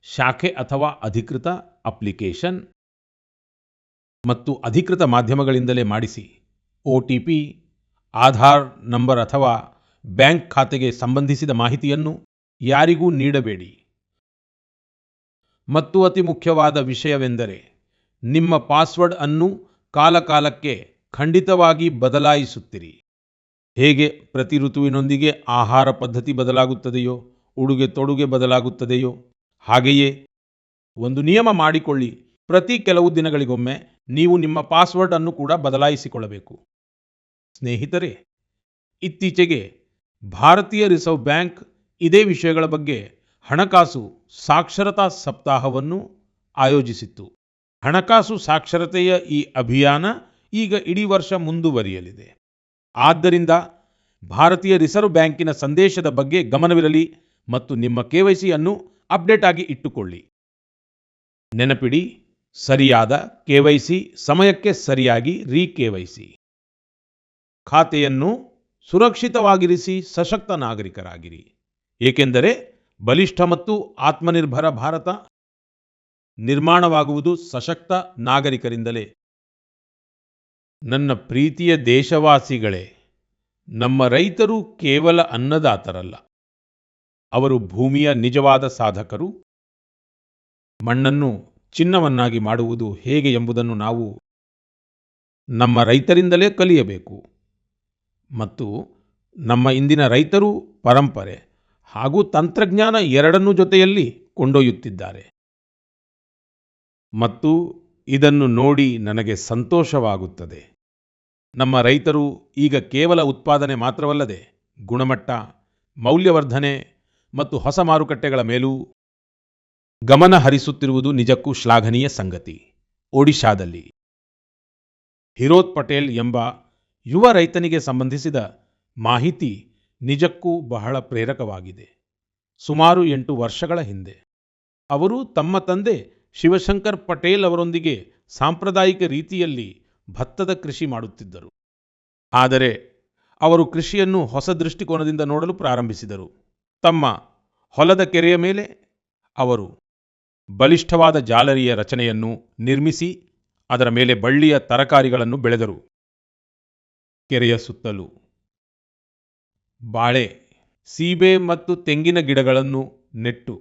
ಶಾಖೆ ಅಥವಾ ಅಧಿಕೃತ ಅಪ್ಲಿಕೇಶನ್ ಮತ್ತು ಅಧಿಕೃತ ಮಾಧ್ಯಮಗಳಿಂದಲೇ ಮಾಡಿಸಿ. OTP, ಆಧಾರ್ ನಂಬರ್ ಅಥವಾ ಬ್ಯಾಂಕ್ ಖಾತೆಗೆ ಸಂಬಂಧಿಸಿದ ಮಾಹಿತಿಯನ್ನು ಯಾರಿಗೂ ನೀಡಬೇಡಿ. ಮತ್ತು ಅತಿ ಮುಖ್ಯವಾದ ವಿಷಯವೆಂದರೆ ನಿಮ್ಮ ಪಾಸ್ವರ್ಡ್ ಅನ್ನು ಕಾಲಕಾಲಕ್ಕೆ ಖಂಡಿತವಾಗಿ ಬದಲಾಯಿಸುತ್ತಿರಿ. ಹೇಗೆ ಪ್ರತಿ ಋತುವಿನೊಂದಿಗೆ ಆಹಾರ ಪದ್ಧತಿ ಬದಲಾಗುತ್ತದೆಯೋ, ಉಡುಗೆ ತೊಡುಗೆ ಬದಲಾಗುತ್ತದೆಯೋ, ಹಾಗೆಯೇ ಒಂದು ನಿಯಮ ಮಾಡಿಕೊಳ್ಳಿ. ಪ್ರತಿ ಕೆಲವು ದಿನಗಳಿಗೊಮ್ಮೆ ನೀವು ನಿಮ್ಮ ಪಾಸ್ವರ್ಡ್ ಅನ್ನು ಕೂಡ ಬದಲಾಯಿಸಿಕೊಳ್ಳಬೇಕು. ಸ್ನೇಹಿತರೆ, ಇತ್ತೀಚೆಗೆ ಭಾರತೀಯ ರಿಸರ್ವ್ ಬ್ಯಾಂಕ್ ಇದೇ ವಿಷಯಗಳ ಬಗ್ಗೆ ಹಣಕಾಸು ಸಾಕ್ಷರತಾ ಸಪ್ತಾಹವನ್ನು ಆಯೋಜಿಸಿತ್ತು. ಹಣಕಾಸು ಸಾಕ್ಷರತೆಯ ಈ ಅಭಿಯಾನ ಈಗ ಇಡೀ ವರ್ಷ ಮುಂದುವರಿಯಲಿದೆ. ಆದ್ದರಿಂದ ಭಾರತೀಯ ರಿಸರ್ವ್ ಬ್ಯಾಂಕಿನ ಸಂದೇಶದ ಬಗ್ಗೆ ಗಮನವಿರಲಿ ಮತ್ತು ನಿಮ್ಮ KYC ಅನ್ನು ಅಪ್ಡೇಟ್ ಆಗಿ ಇಟ್ಟುಕೊಳ್ಳಿ. ನೆನಪಿಡಿ, ಸರಿಯಾದ KYC, ಸಮಯಕ್ಕೆ ಸರಿಯಾಗಿ KYC. ಖಾತೆಯನ್ನು ಸುರಕ್ಷಿತವಾಗಿರಿಸಿ ಸಶಕ್ತ ನಾಗರಿಕರಾಗಿರಿ. ಏಕೆಂದರೆ ಬಲಿಷ್ಠ ಮತ್ತು ಆತ್ಮನಿರ್ಭರ ಭಾರತ ನಿರ್ಮಾಣವಾಗುವುದು ಸಶಕ್ತ ನಾಗರಿಕರಿಂದಲೇ. ನನ್ನ ಪ್ರೀತಿಯ ದೇಶವಾಸಿಗಳೇ, ನಮ್ಮ ರೈತರು ಕೇವಲ ಅನ್ನದಾತರಲ್ಲ, ಅವರು ಭೂಮಿಯ ನಿಜವಾದ ಸಾಧಕರು. ಮಣ್ಣನ್ನು ಚಿನ್ನವನ್ನಾಗಿ ಮಾಡುವುದು ಹೇಗೆ ಎಂಬುದನ್ನು ನಾವು ನಮ್ಮ ರೈತರಿಂದಲೇ ಕಲಿಯಬೇಕು. ಮತ್ತು ನಮ್ಮ ಇಂದಿನ ರೈತರು ಪರಂಪರೆ ಹಾಗೂ ತಂತ್ರಜ್ಞಾನ ಎರಡನ್ನೂ ಜೊತೆಯಲ್ಲಿ ಕೊಂಡೊಯ್ಯುತ್ತಿದ್ದಾರೆ. ಮತ್ತು ಇದನ್ನು ನೋಡಿ ನನಗೆ ಸಂತೋಷವಾಗುತ್ತದೆ. ನಮ್ಮ ರೈತರು ಈಗ ಕೇವಲ ಉತ್ಪಾದನೆ ಮಾತ್ರವಲ್ಲದೆ ಗುಣಮಟ್ಟ, ಮೌಲ್ಯವರ್ಧನೆ ಮತ್ತು ಹೊಸ ಮಾರುಕಟ್ಟೆಗಳ ಮೇಲೂ ಗಮನ ಹರಿಸುತ್ತಿರುವುದು ನಿಜಕ್ಕೂ ಶ್ಲಾಘನೀಯ ಸಂಗತಿ. ಒಡಿಶಾದಲ್ಲಿ ಹಿರೋತ್ ಪಟೇಲ್ ಎಂಬ ಯುವ ರೈತನಿಗೆ ಸಂಬಂಧಿಸಿದ ಮಾಹಿತಿ ನಿಜಕ್ಕೂ ಬಹಳ ಪ್ರೇರಕವಾಗಿದೆ. ಸುಮಾರು 8 ವರ್ಷಗಳ ಹಿಂದೆ ಅವರು ತಮ್ಮ ತಂದೆ ಶಿವಶಂಕರ್ ಪಟೇಲ್ ಅವರೊಂದಿಗೆ ಸಾಂಪ್ರದಾಯಿಕ ರೀತಿಯಲ್ಲಿ ಭತ್ತದ ಕೃಷಿ ಮಾಡುತ್ತಿದ್ದರು. ಆದರೆ ಅವರು ಕೃಷಿಯನ್ನು ಹೊಸ ದೃಷ್ಟಿಕೋನದಿಂದ ನೋಡಲು ಪ್ರಾರಂಭಿಸಿದರು. ತಮ್ಮ ಹೊಲದ ಕೆರೆಯ ಮೇಲೆ ಅವರು ಬಲಿಷ್ಠವಾದ ಜಾಲರಿಯ ರಚನೆಯನ್ನು ನಿರ್ಮಿಸಿ ಅದರ ಮೇಲೆ ಬಳ್ಳಿಯ ತರಕಾರಿಗಳನ್ನು ಬೆಳೆದರು. ಕೆರೆಯ ಸುತ್ತಲೂ ಬಾಳೆ, ಸೀಬೆ ಮತ್ತು ತೆಂಗಿನ ಗಿಡಗಳನ್ನು ನೆಟ್ಟು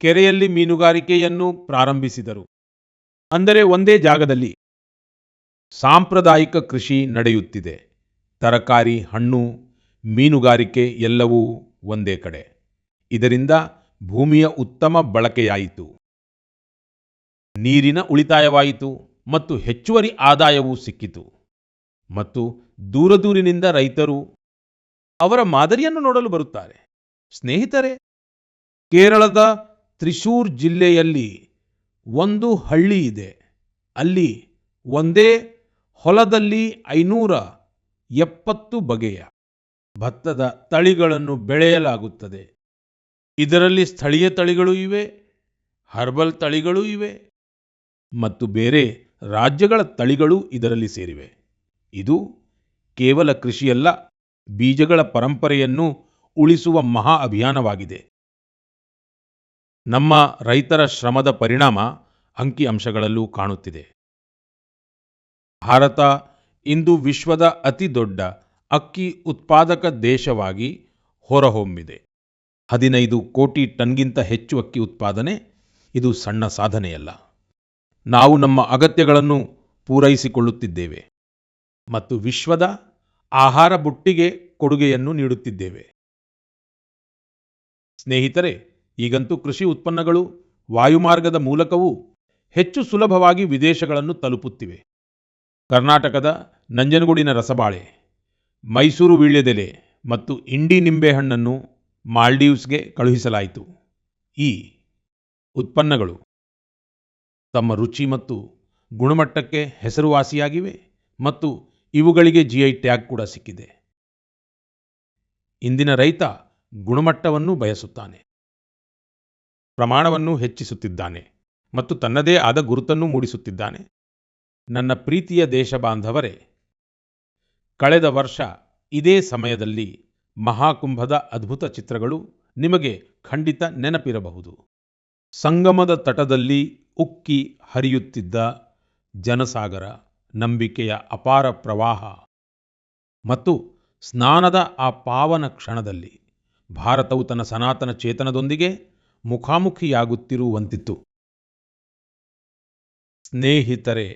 ಕೆರೆಯಲ್ಲಿ ಮೀನುಗಾರಿಕೆಯನ್ನು ಪ್ರಾರಂಭಿಸಿದರು. ಅಂದರೆ ಒಂದೇ ಜಾಗದಲ್ಲಿ ಸಾಂಪ್ರದಾಯಿಕ ಕೃಷಿ ನಡೆಯುತ್ತಿದೆ. ತರಕಾರಿ, ಹಣ್ಣು, ಮೀನುಗಾರಿಕೆ ಎಲ್ಲವೂ ಒಂದೇ ಕಡೆ. ಇದರಿಂದ ಭೂಮಿಯ ಉತ್ತಮ ಬಳಕೆಯಾಯಿತು, ನೀರಿನ ಉಳಿತಾಯವಾಯಿತು ಮತ್ತು ಹೆಚ್ಚುವರಿ ಆದಾಯವೂ ಸಿಕ್ಕಿತು. ಮತ್ತು ದೂರದೂರಿನಿಂದ ರೈತರು ಅವರ ಮಾದರಿಯನ್ನು ನೋಡಲು ಬರುತ್ತಾರೆ. ಸ್ನೇಹಿತರೆ, ಕೇರಳದ ತ್ರಿಶೂರ್ ಜಿಲ್ಲೆಯಲ್ಲಿ ಒಂದು ಹಳ್ಳಿ ಇದೆ. ಅಲ್ಲಿ ಒಂದೇ ಹೊಲದಲ್ಲಿ 570 ಬಗೆಯ ಭತ್ತದ ತಳಿಗಳನ್ನು ಬೆಳೆಯಲಾಗುತ್ತದೆ. ಇದರಲ್ಲಿ ಸ್ಥಳೀಯ ತಳಿಗಳೂ ಇವೆ, ಹರ್ಬಲ್ ತಳಿಗಳೂ ಇವೆ ಮತ್ತು ಬೇರೆ ರಾಜ್ಯಗಳ ತಳಿಗಳೂ ಇದರಲ್ಲಿ ಸೇರಿವೆ. ಇದು ಕೇವಲ ಕೃಷಿಯಲ್ಲ, ಬೀಜಗಳ ಪರಂಪರೆಯನ್ನು ಉಳಿಸುವ ಮಹಾ ಅಭಿಯಾನವಾಗಿದೆ. ನಮ್ಮ ರೈತರ ಶ್ರಮದ ಪರಿಣಾಮ ಅಂಕಿಅಂಶಗಳಲ್ಲೂ ಕಾಣುತ್ತಿದೆ. ಭಾರತ ಇಂದು ವಿಶ್ವದ ಅತಿ ದೊಡ್ಡ ಅಕ್ಕಿ ಉತ್ಪಾದಕ ದೇಶವಾಗಿ ಹೊರಹೊಮ್ಮಿದೆ. 15 ಕೋಟಿ ಟನ್ಗಿಂತ ಹೆಚ್ಚು ಅಕ್ಕಿ ಉತ್ಪಾದನೆ ಇದು ಸಣ್ಣ ಸಾಧನೆಯಲ್ಲ. ನಾವು ನಮ್ಮ ಅಗತ್ಯಗಳನ್ನು ಪೂರೈಸಿಕೊಳ್ಳುತ್ತಿದ್ದೇವೆ ಮತ್ತು ವಿಶ್ವದ ಆಹಾರ ಬುಟ್ಟಿಗೆ ಕೊಡುಗೆಯನ್ನು ನೀಡುತ್ತಿದ್ದೇವೆ. ಸ್ನೇಹಿತರೆ, ಈಗಂತೂ ಕೃಷಿ ಉತ್ಪನ್ನಗಳು ವಾಯುಮಾರ್ಗದ ಮೂಲಕವೂ ಹೆಚ್ಚು ಸುಲಭವಾಗಿ ವಿದೇಶಗಳನ್ನು ತಲುಪುತ್ತಿವೆ. ಕರ್ನಾಟಕದ ನಂಜನಗೂಡಿನ ರಸಬಾಳೆ, ಮೈಸೂರು ವೀಳ್ಯದೆಲೆ ಮತ್ತು ಇಂಡಿ ನಿಂಬೆಹಣ್ಣನ್ನು ಮಾಲ್ಡೀವ್ಸ್ಗೆ ಕಳುಹಿಸಲಾಯಿತು. ಈ ಉತ್ಪನ್ನಗಳು ತಮ್ಮ ರುಚಿ ಮತ್ತು ಗುಣಮಟ್ಟಕ್ಕೆ ಹೆಸರುವಾಸಿಯಾಗಿವೆ ಮತ್ತು ಇವುಗಳಿಗೆ ಜಿಐ ಟ್ಯಾಗ್ ಕೂಡ ಸಿಕ್ಕಿದೆ. ಇಂದಿನ ರೈತ ಗುಣಮಟ್ಟವನ್ನು ಬಯಸುತ್ತಾನೆ, ಪ್ರಮಾಣವನ್ನು ಹೆಚ್ಚಿಸುತ್ತಿದ್ದಾನೆ ಮತ್ತು ತನ್ನದೇ ಆದ ಗುರುತನ್ನು ಮೂಡಿಸುತ್ತಿದ್ದಾನೆ. ನನ್ನ ಪ್ರೀತಿಯ ದೇಶ ಬಾಂಧವರೇ, ಕಳೆದ ವರ್ಷ ಇದೇ ಸಮಯದಲ್ಲಿ ಮಹಾಕುಂಭದ ಅದ್ಭುತ ಚಿತ್ರಗಳು ನಿಮಗೆ ಖಂಡಿತ ನೆನಪಿರಬಹುದು. ಸಂಗಮದ ತಟದಲ್ಲಿ ಉಕ್ಕಿ ಹರಿಯುತ್ತಿದ್ದ ಜನಸಾಗರ, ನಂಬಿಕೆಯ ಅಪಾರ ಪ್ರವಾಹ ಮತ್ತು ಸ್ನಾನದ ಆ ಪಾವನ ಕ್ಷಣದಲ್ಲಿ ಭಾರತವು ತನ್ನ ಸನಾತನ ಚೇತನದೊಂದಿಗೆ ಮುಖಾಮುಖಿಯಾಗುತ್ತಿರುವಂತಿತ್ತು. ಸ್ನೇಹಿತರೆ,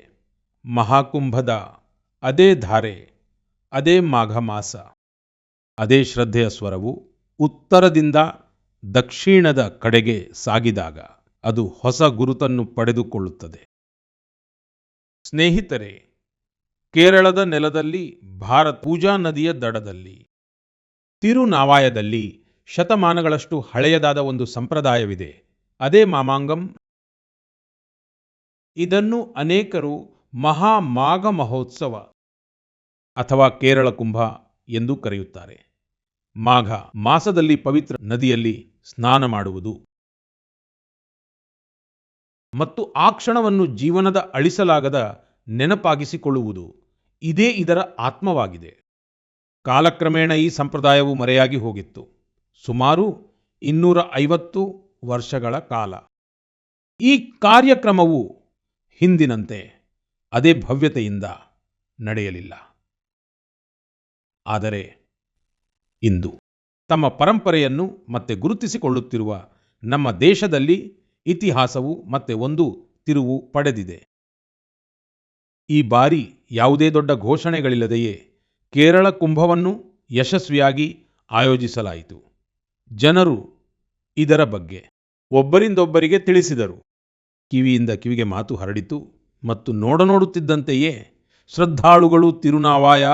ಮಹಾಕುಂಭದ ಅದೇ ಧಾರೆ, ಅದೇ ಮಾಘ ಮಾಸ, ಅದೇ ಶ್ರದ್ಧೆಯ ಸ್ವರವು ಉತ್ತರದಿಂದ ದಕ್ಷಿಣದ ಕಡೆಗೆ ಸಾಗಿದಾಗ ಅದು ಹೊಸ ಗುರುತನ್ನು ಪಡೆದುಕೊಳ್ಳುತ್ತದೆ. ಸ್ನೇಹಿತರೆ, ಕೇರಳದ ನೆಲದಲ್ಲಿ ಭಾರತ ಪೂಜಾ ನದಿಯ ದಡದಲ್ಲಿ ತಿರುನಾವಾಯದಲ್ಲಿ ಶತಮಾನಗಳಷ್ಟು ಹಳೆಯದಾದ ಒಂದು ಸಂಪ್ರದಾಯವಿದೆ. ಅದೇ ಮಾಮಾಂಗಂ. ಇದನ್ನು ಅನೇಕರು ಮಹಾಮಾಘ ಮಹೋತ್ಸವ ಅಥವಾ ಕೇರಳ ಕುಂಭ ಎಂದು ಕರೆಯುತ್ತಾರೆ. ಮಾಘ ಮಾಸದಲ್ಲಿ ಪವಿತ್ರ ನದಿಯಲ್ಲಿ ಸ್ನಾನ ಮಾಡುವುದು ಮತ್ತು ಆ ಕ್ಷಣವನ್ನು ಜೀವನದ ಅಳಿಸಲಾಗದ ನೆನಪಾಗಿಸಿಕೊಳ್ಳುವುದು, ಇದೇ ಇದರ ಆತ್ಮವಾಗಿದೆ. ಕಾಲಕ್ರಮೇಣ ಈ ಸಂಪ್ರದಾಯವು ಮರೆಯಾಗಿ ಹೋಗಿತ್ತು. ಸುಮಾರು 250 ವರ್ಷಗಳ ಕಾಲ ಈ ಕಾರ್ಯಕ್ರಮವು ಹಿಂದಿನಂತೆ ಅದೇ ಭವ್ಯತೆಯಿಂದ ನಡೆಯಲಿಲ್ಲ. ಆದರೆ ಇಂದು ತಮ್ಮ ಪರಂಪರೆಯನ್ನು ಮತ್ತೆ ಗುರುತಿಸಿಕೊಳ್ಳುತ್ತಿರುವ ನಮ್ಮ ದೇಶದಲ್ಲಿ ಇತಿಹಾಸವು ಮತ್ತೆ ಒಂದು ತಿರುವು ಪಡೆದಿದೆ. ಈ ಬಾರಿ ಯಾವುದೇ ದೊಡ್ಡ ಘೋಷಣೆಗಳಿಲ್ಲದೆಯೇ ಕೇರಳ ಕುಂಭವನ್ನು ಯಶಸ್ವಿಯಾಗಿ ಆಯೋಜಿಸಲಾಯಿತು. ಜನರು ಇದರ ಬಗ್ಗೆ ಒಬ್ಬರಿಂದೊಬ್ಬರಿಗೆ ತಿಳಿಸಿದರು. ಕಿವಿಯಿಂದ ಕಿವಿಗೆ ಮಾತು ಹರಡಿತು ಮತ್ತು ನೋಡುತ್ತಿದ್ದಂತೆಯೇ ಶ್ರದ್ಧಾಳುಗಳು ತಿರುನಾವಾಯ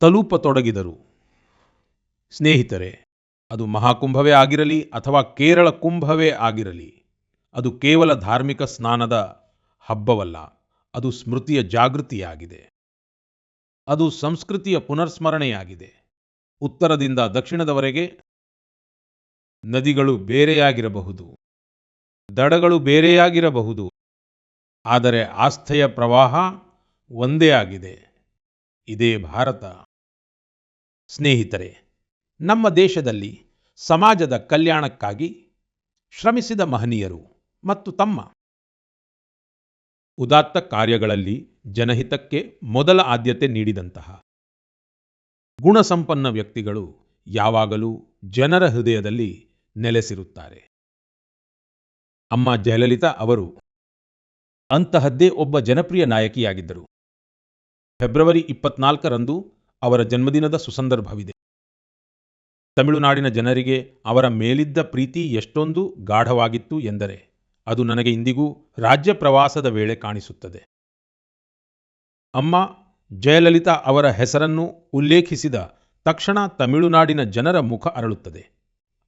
ತಲುಪತೊಡಗಿದರು. ಸ್ನೇಹಿತರೆ, ಅದು ಮಹಾಕುಂಭವೇ ಆಗಿರಲಿ ಅಥವಾ ಕೇರಳ ಕುಂಭವೇ ಆಗಿರಲಿ, ಅದು ಕೇವಲ ಧಾರ್ಮಿಕ ಸ್ನಾನದ ಹಬ್ಬವಲ್ಲ, ಅದು ಸ್ಮೃತಿಯ ಜಾಗೃತಿಯಾಗಿದೆ. ಅದು ಸಂಸ್ಕೃತಿಯ ಪುನರ್ಸ್ಮರಣೆಯಾಗಿದೆ. ಉತ್ತರದಿಂದ ದಕ್ಷಿಣದವರೆಗೆ ನದಿಗಳು ಬೇರೆಯಾಗಿರಬಹುದು, ದಡಗಳು ಬೇರೆಯಾಗಿರಬಹುದು, ಆದರೆ ಆಸ್ಥೆಯ ಪ್ರವಾಹ ಒಂದೇ ಆಗಿದೆ. ಇದೇ ಭಾರತ. ಸ್ನೇಹಿತರೆ, ನಮ್ಮ ದೇಶದಲ್ಲಿ ಸಮಾಜದ ಕಲ್ಯಾಣಕ್ಕಾಗಿ ಶ್ರಮಿಸಿದ ಮಹನೀಯರು ಮತ್ತು ತಮ್ಮ ಉದಾತ್ತ ಕಾರ್ಯಗಳಲ್ಲಿ ಜನಹಿತಕ್ಕೆ ಮೊದಲ ಆದ್ಯತೆ ನೀಡಿದಂತಹ ಗುಣಸಂಪನ್ನ ವ್ಯಕ್ತಿಗಳು ಯಾವಾಗಲೂ ಜನರ ಹೃದಯದಲ್ಲಿ ನೆಲೆಸಿರುತ್ತಾರೆ. ಅಮ್ಮ ಜಯಲಲಿತಾ ಅವರು ಅಂತಹದ್ದೇ ಒಬ್ಬ ಜನಪ್ರಿಯ ನಾಯಕಿಯಾಗಿದ್ದರು. ಫೆಬ್ರವರಿ 24ರಂದು ಅವರ ಜನ್ಮದಿನದ ಸುಸಂದರ್ಭವಿದೆ. ತಮಿಳುನಾಡಿನ ಜನರಿಗೆ ಅವರ ಮೇಲಿದ್ದ ಪ್ರೀತಿ ಎಷ್ಟೊಂದು ಗಾಢವಾಗಿತ್ತು ಎಂದರೆ ಅದು ನನಗೆ ಇಂದಿಗೂ ರಾಜ್ಯ ಪ್ರವಾಸದ ವೇಳೆ ಕಾಣಿಸುತ್ತದೆ. ಅಮ್ಮ ಜಯಲಲಿತಾ ಅವರ ಹೆಸರನ್ನು ಉಲ್ಲೇಖಿಸಿದ ತಕ್ಷಣ ತಮಿಳುನಾಡಿನ ಜನರ ಮುಖ ಅರಳುತ್ತದೆ.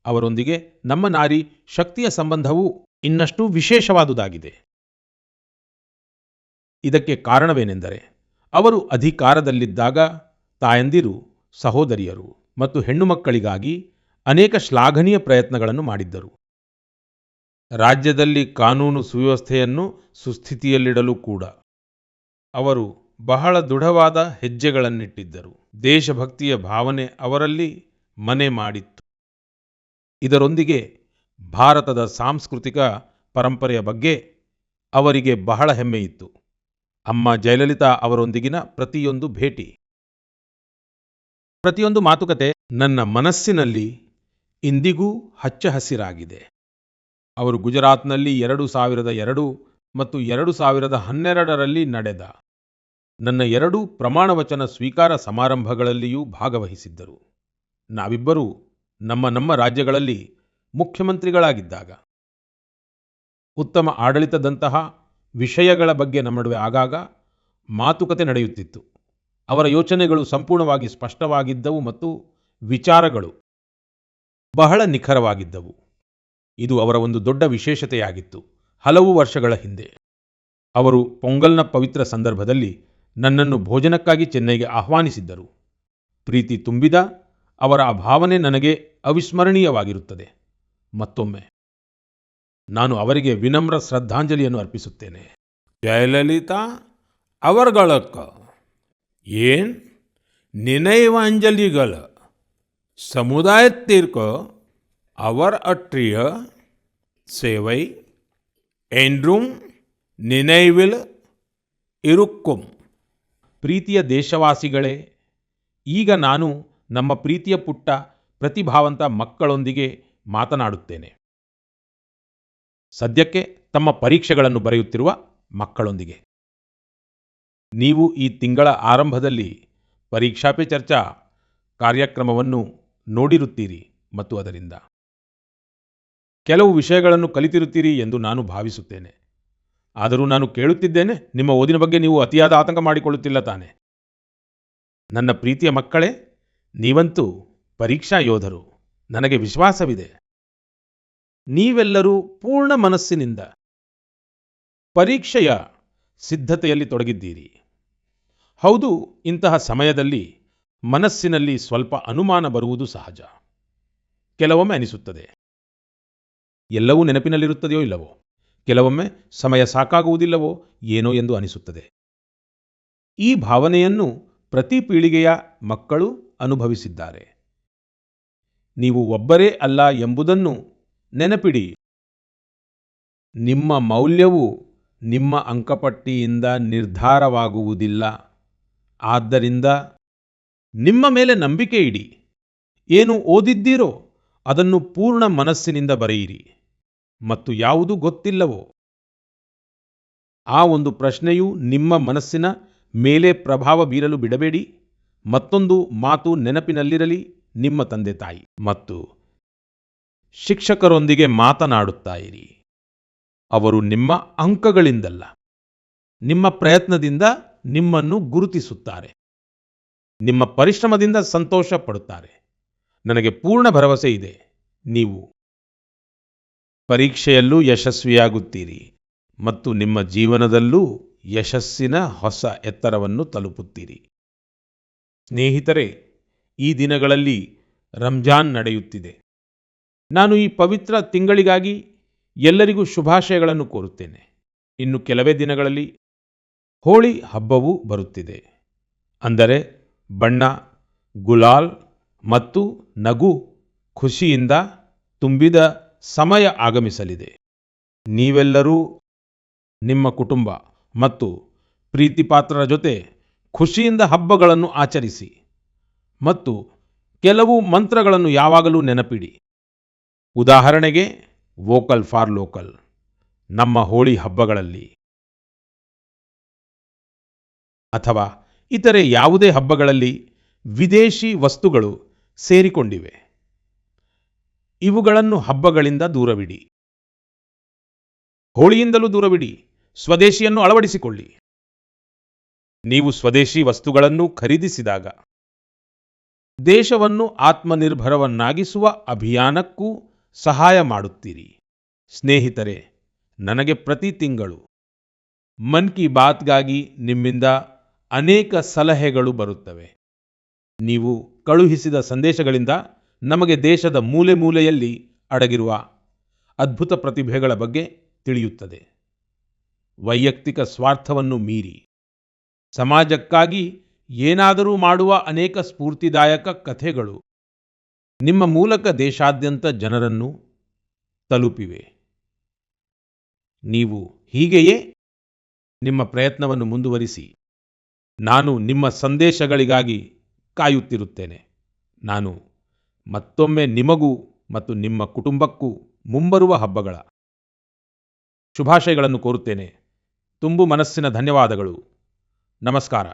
ಅವರೊಂದಿಗೆ ನಮ್ಮ ನಾರಿ ಶಕ್ತಿಯ ಸಂಬಂಧವು ಇನ್ನಷ್ಟು ವಿಶೇಷವಾದುದಾಗಿದೆ. ಇದಕ್ಕೆ ಕಾರಣವೇನೆಂದರೆ ಅವರು ಅಧಿಕಾರದಲ್ಲಿದ್ದಾಗ ತಾಯಂದಿರು, ಸಹೋದರಿಯರು ಮತ್ತು ಹೆಣ್ಣು ಮಕ್ಕಳಿಗಾಗಿ ಅನೇಕ ಶ್ಲಾಘನೀಯ ಪ್ರಯತ್ನಗಳನ್ನು ಮಾಡಿದ್ದರು. ರಾಜ್ಯದಲ್ಲಿ ಕಾನೂನು ಸುವ್ಯವಸ್ಥೆಯನ್ನು ಸುಸ್ಥಿತಿಯಲ್ಲಿಡಲು ಕೂಡ ಅವರು ಬಹಳ ದೃಢವಾದ ಹೆಜ್ಜೆಗಳನ್ನಿಟ್ಟಿದ್ದರು. ದೇಶಭಕ್ತಿಯ ಭಾವನೆ ಅವರಲ್ಲಿ ಮನೆ ಮಾಡಿತ್ತು. ಇದರೊಂದಿಗೆ ಭಾರತದ ಸಾಂಸ್ಕೃತಿಕ ಪರಂಪರೆಯ ಬಗ್ಗೆ ಅವರಿಗೆ ಬಹಳ ಹೆಮ್ಮೆಯಿತ್ತು. ಅಮ್ಮ ಜಯಲಲಿತಾ ಅವರೊಂದಿಗಿನ ಪ್ರತಿಯೊಂದು ಭೇಟಿ, ಪ್ರತಿಯೊಂದು ಮಾತುಕತೆ ನನ್ನ ಮನಸ್ಸಿನಲ್ಲಿ ಇಂದಿಗೂ ಹಚ್ಚ ಹಸಿರಾಗಿದೆ. ಅವರು ಗುಜರಾತ್ನಲ್ಲಿ 2002 ಮತ್ತು 2012ರಲ್ಲಿ ನಡೆದ ನನ್ನ 2 ಪ್ರಮಾಣವಚನ ಸ್ವೀಕಾರ ಸಮಾರಂಭಗಳಲ್ಲಿಯೂ ಭಾಗವಹಿಸಿದ್ದರು. ನಾವಿಬ್ಬರೂ ನಮ್ಮ ರಾಜ್ಯಗಳಲ್ಲಿ ಮುಖ್ಯಮಂತ್ರಿಗಳಾಗಿದ್ದಾಗ ಉತ್ತಮ ಆಡಳಿತದಂತಹ ವಿಷಯಗಳ ಬಗ್ಗೆ ನಮ್ಮ ನಡುವೆ ಆಗಾಗ ಮಾತುಕತೆ ನಡೆಯುತ್ತಿತ್ತು. ಅವರ ಯೋಚನೆಗಳು ಸಂಪೂರ್ಣವಾಗಿ ಸ್ಪಷ್ಟವಾಗಿದ್ದವು ಮತ್ತು ವಿಚಾರಗಳು ಬಹಳ ನಿಖರವಾಗಿದ್ದವು. ಇದು ಅವರ ಒಂದು ದೊಡ್ಡ ವಿಶೇಷತೆಯಾಗಿತ್ತು. ಹಲವು ವರ್ಷಗಳ ಹಿಂದೆ ಅವರು ಪೊಂಗಲ್ನ ಪವಿತ್ರ ಸಂದರ್ಭದಲ್ಲಿ ನನ್ನನ್ನು ಭೋಜನಕ್ಕಾಗಿ ಚೆನ್ನೈಗೆ ಆಹ್ವಾನಿಸಿದ್ದರು. ಪ್ರೀತಿ ತುಂಬಿದ ಅವರ ಆ ಭಾವನೆ ನನಗೆ ಅವಿಸ್ಮರಣೀಯವಾಗಿರುತ್ತದೆ. ಮತ್ತೊಮ್ಮೆ ನಾನು ಅವರಿಗೆ ವಿನಮ್ರ ಶ್ರದ್ಧಾಂಜಲಿಯನ್ನು ಅರ್ಪಿಸುತ್ತೇನೆ. ಜಯಲಲಿತಾ ಅವರ್ಗಳಕ್ಕ ಏನ್ ನಿನೈವಾಂಜಲಿಗಳ ಸಮುದಾಯத்திற்கு அவர் அற்றிய சேவை என்றும் நினைவில் இருக்கும். ಪ್ರೀತಿಯ ದೇಶವಾಸಿಗಳೇ, ಈಗ ನಾನು ನಮ್ಮ ಪ್ರೀತಿಯ ಪುಟ್ಟ ಪ್ರತಿಭಾವಂತ ಮಕ್ಕಳೊಂದಿಗೆ ಮಾತನಾಡುತ್ತೇನೆ. ಸದ್ಯಕ್ಕೆ ತಮ್ಮ ಪರೀಕ್ಷೆಗಳನ್ನು ಬರೆಯುತ್ತಿರುವ ಮಕ್ಕಳೊಂದಿಗೆ. ನೀವು ಈ ತಿಂಗಳ ಆರಂಭದಲ್ಲಿ ಪರೀಕ್ಷಾ ಪೇ ಚರ್ಚಾ ಕಾರ್ಯಕ್ರಮವನ್ನು ನೋಡಿರುತ್ತೀರಿ ಮತ್ತು ಅದರಿಂದ ಕೆಲವು ವಿಷಯಗಳನ್ನು ಕಲಿತಿರುತ್ತೀರಿ ಎಂದು ನಾನು ಭಾವಿಸುತ್ತೇನೆ. ಆದರೂ ನಾನು ಕೇಳುತ್ತಿದ್ದೇನೆ, ನಿಮ್ಮ ಓದಿನ ಬಗ್ಗೆ ನೀವು ಅತಿಯಾದ ಆತಂಕ ಮಾಡಿಕೊಳ್ಳುತ್ತಿಲ್ಲ ತಾನೆ? ನನ್ನ ಪ್ರೀತಿಯ ಮಕ್ಕಳೇ, ನೀವಂತೂ ಪರೀಕ್ಷಾ ಯೋಧರು. ನನಗೆ ವಿಶ್ವಾಸವಿದೆ, ನೀವೆಲ್ಲರೂ ಪೂರ್ಣ ಮನಸ್ಸಿನಿಂದ ಪರೀಕ್ಷೆಯ ಸಿದ್ಧತೆಯಲ್ಲಿ ತೊಡಗಿದ್ದೀರಿ. ಹೌದು, ಇಂತಹ ಸಮಯದಲ್ಲಿ ಮನಸ್ಸಿನಲ್ಲಿ ಸ್ವಲ್ಪ ಅನುಮಾನ ಬರುವುದು ಸಹಜ. ಕೆಲವೊಮ್ಮೆ ಅನಿಸುತ್ತದೆ, ಎಲ್ಲವೂ ನೆನಪಿನಲ್ಲಿರುತ್ತದೆಯೋ ಇಲ್ಲವೋ, ಕೆಲವೊಮ್ಮೆ ಸಮಯ ಸಾಕಾಗುವುದಿಲ್ಲವೋ ಏನೋ ಎಂದು ಅನಿಸುತ್ತದೆ. ಈ ಭಾವನೆಯನ್ನು ಪ್ರತಿ ಪೀಳಿಗೆಯ ಮಕ್ಕಳು ಅನುಭವಿಸಿದ್ದಾರೆ. ನೀವು ಒಬ್ಬರೇ ಅಲ್ಲ ಎಂಬುದನ್ನು ನೆನಪಿಡಿ. ನಿಮ್ಮ ಮೌಲ್ಯವು ನಿಮ್ಮ ಅಂಕಪಟ್ಟಿಯಿಂದ ನಿರ್ಧಾರವಾಗುವುದಿಲ್ಲ. ಆದ್ದರಿಂದ ನಿಮ್ಮ ಮೇಲೆ ನಂಬಿಕೆ ಇಡಿ. ಏನು ಓದಿದ್ದೀರೋ ಅದನ್ನು ಪೂರ್ಣ ಮನಸ್ಸಿನಿಂದ ಬರೆಯಿರಿ. ಮತ್ತು ಯಾವುದು ಗೊತ್ತಿಲ್ಲವೋ ಆ ಒಂದು ಪ್ರಶ್ನೆಯು ನಿಮ್ಮ ಮನಸ್ಸಿನ ಮೇಲೆ ಪ್ರಭಾವ ಬೀರಲು ಬಿಡಬೇಡಿ. ಮತ್ತೊಂದು ಮಾತು ನೆನಪಿನಲ್ಲಿರಲಿ, ನಿಮ್ಮ ತಂದೆ ತಾಯಿ ಮತ್ತು ಶಿಕ್ಷಕರೊಂದಿಗೆ ಮಾತನಾಡುತ್ತಾ ಇರಿ. ಅವರು ನಿಮ್ಮ ಅಂಕಗಳಿಂದಲ್ಲ, ನಿಮ್ಮ ಪ್ರಯತ್ನದಿಂದ ನಿಮ್ಮನ್ನು ಗುರುತಿಸುತ್ತಾರೆ. ನಿಮ್ಮ ಪರಿಶ್ರಮದಿಂದ ಸಂತೋಷ ಪಡುತ್ತಾರೆ. ನನಗೆ ಪೂರ್ಣ ಭರವಸೆ ಇದೆ, ನೀವು ಪರೀಕ್ಷೆಯಲ್ಲೂ ಯಶಸ್ವಿಯಾಗುತ್ತೀರಿ ಮತ್ತು ನಿಮ್ಮ ಜೀವನದಲ್ಲೂ ಯಶಸ್ಸಿನ ಹೊಸ ಎತ್ತರವನ್ನು ತಲುಪುತ್ತೀರಿ. ಸ್ನೇಹಿತರೆ, ಈ ದಿನಗಳಲ್ಲಿ ರಂಜಾನ್ ನಡೆಯುತ್ತಿದೆ. ನಾನು ಈ ಪವಿತ್ರ ತಿಂಗಳಿಗಾಗಿ ಎಲ್ಲರಿಗೂ ಶುಭಾಶಯಗಳನ್ನು ಕೋರುತ್ತೇನೆ. ಇನ್ನು ಕೆಲವೇ ದಿನಗಳಲ್ಲಿ ಹೋಳಿ ಹಬ್ಬವೂ ಬರುತ್ತಿದೆ. ಅಂದರೆ ಬಣ್ಣ, ಗುಲಾಲ್ ಮತ್ತು ನಗು, ಖುಷಿಯಿಂದ ತುಂಬಿದ ಸಮಯ ಆಗಮಿಸಲಿದೆ. ನೀವೆಲ್ಲರೂ ನಿಮ್ಮ ಕುಟುಂಬ ಮತ್ತು ಪ್ರೀತಿಪಾತ್ರರ ಜೊತೆ ಖುಷಿಯಿಂದ ಹಬ್ಬಗಳನ್ನು ಆಚರಿಸಿ ಮತ್ತು ಕೆಲವು ಮಂತ್ರಗಳನ್ನು ಯಾವಾಗಲೂ ನೆನಪಿಡಿ. ಉದಾಹರಣೆಗೆ, ವೋಕಲ್ ಫಾರ್ ಲೋಕಲ್. ನಮ್ಮ ಹೋಳಿ ಹಬ್ಬಗಳಲ್ಲಿ ಅಥವಾ ಇತರೆ ಯಾವುದೇ ಹಬ್ಬಗಳಲ್ಲಿ ವಿದೇಶಿ ವಸ್ತುಗಳು ಸೇರಿಕೊಂಡಿವೆ. ಇವುಗಳನ್ನು ಹಬ್ಬಗಳಿಂದ ದೂರವಿಡಿ. ಹೋಳಿಯಿಂದಲೂ ದೂರವಿಡಿ. ಸ್ವದೇಶಿಯನ್ನು ಅಳವಡಿಸಿಕೊಳ್ಳಿ. ನೀವು ಸ್ವದೇಶಿ ವಸ್ತುಗಳನ್ನು ಖರೀದಿಸಿದಾಗ ದೇಶವನ್ನು ಆತ್ಮನಿರ್ಭರವನ್ನಾಗಿಸುವ ಅಭಿಯಾನಕ್ಕೂ ಸಹಾಯ ಮಾಡುತ್ತೀರಿ. ಸ್ನೇಹಿತರೆ, ನನಗೆ ಪ್ರತಿ ತಿಂಗಳು ಮನ್ ಕಿ ಬಾತ್ಗಾಗಿ ನಿಮ್ಮಿಂದ ಅನೇಕ ಸಲಹೆಗಳು ಬರುತ್ತವೆ. ನೀವು ಕಳುಹಿಸಿದ ಸಂದೇಶಗಳಿಂದ ನಮಗೆ ದೇಶದ ಮೂಲೆ ಮೂಲೆಯಲ್ಲಿ ಅಡಗಿರುವ ಅದ್ಭುತ ಪ್ರತಿಭೆಗಳ ಬಗ್ಗೆ ತಿಳಿಯುತ್ತದೆ. ವೈಯಕ್ತಿಕ ಸ್ವಾರ್ಥವನ್ನು ಮೀರಿ ಸಮಾಜಕ್ಕಾಗಿ ಏನಾದರೂ ಮಾಡುವ ಅನೇಕ ಸ್ಫೂರ್ತಿದಾಯಕ ಕಥೆಗಳು ನಿಮ್ಮ ಮೂಲಕ ದೇಶಾದ್ಯಂತ ಜನರನ್ನು ತಲುಪಿವೆ. ನೀವು ಹೀಗೆಯೇ ನಿಮ್ಮ ಪ್ರಯತ್ನವನ್ನು ಮುಂದುವರಿಸಿ. ನಾನು ನಿಮ್ಮ ಸಂದೇಶಗಳಿಗಾಗಿ ಕಾಯುತ್ತಿರುತ್ತೇನೆ. ನಾನು ಮತ್ತೊಮ್ಮೆ ನಿಮಗೂ ಮತ್ತು ನಿಮ್ಮ ಕುಟುಂಬಕ್ಕೂ ಮುಂಬರುವ ಹಬ್ಬಗಳ ಶುಭಾಶಯಗಳನ್ನು ಕೋರುತ್ತೇನೆ. ತುಂಬು ಮನಸ್ಸಿನ ಧನ್ಯವಾದಗಳು. ನಮಸ್ಕಾರ.